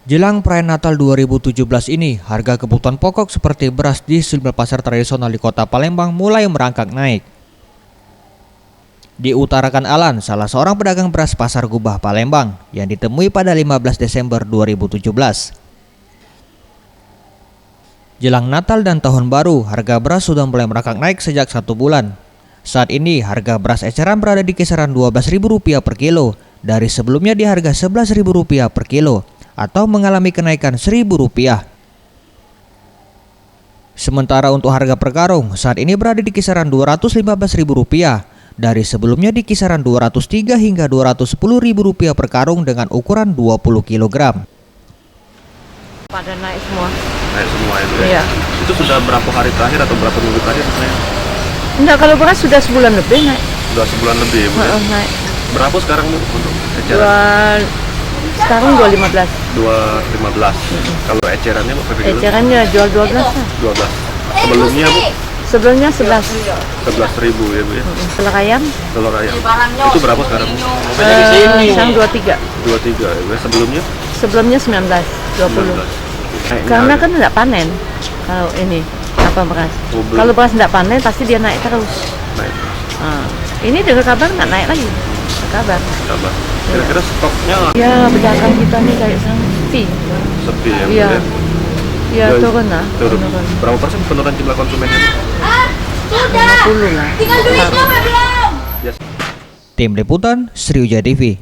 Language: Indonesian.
Jelang perayaan Natal 2017 ini, harga kebutuhan pokok seperti beras di sejumlah pasar tradisional di Kota Palembang mulai merangkak naik. Diutarakan Alan, salah seorang pedagang beras Pasar Gubah Palembang yang ditemui pada 15 Desember 2017. Jelang Natal dan Tahun Baru, harga beras sudah mulai merangkak naik sejak 1 bulan. Saat ini, harga beras eceran berada di kisaran Rp12.000 per kilo, dari sebelumnya di harga Rp11.000 per kilo, atau mengalami kenaikan Rp1.000. Sementara untuk harga per karung, saat ini berada di kisaran Rp215.000, dari sebelumnya di kisaran Rp203 hingga Rp210.000 per karung dengan ukuran 20 kg. Pada naik semua. Naik semua itu ya? Iya. Itu sudah berapa hari terakhir atau berapa minggu terakhir sebenarnya? Enggak, kalau beras sudah sebulan lebih naik. Sudah sebulan lebih ya, Bu, ya? Naik. Berapa sekarang Bu untuk eceran? Sekarang 215. 215. Kalau ecerannya Bu, per kilo? Ecerannya jual 12 lah. 12. Sebelumnya Bu? Sebelumnya 11. 11.000 ya Bu ya? Telur ayam? Telur ayam. Itu berapa sekarang Bu? Sekarang 23. 23 ya Bu ya? Sebelumnya? Sebelumnya 19, 20. 19. Karena kan tidak panen. Kalau ini apa beras? Kalau beras tidak panen pasti dia naik terus. Naik. Ini dengar kabar nggak naik lagi. Kabar. Kira-kira stoknya Ya, pedagang kita nih kayak sepi. sepi ya Bu Iya. ya? Ya, turun lah. Turun. Berapa persen penurunan jumlah konsumennya Bu? 50 lah. Yes. Tim Liputan, Sriwijaya TV.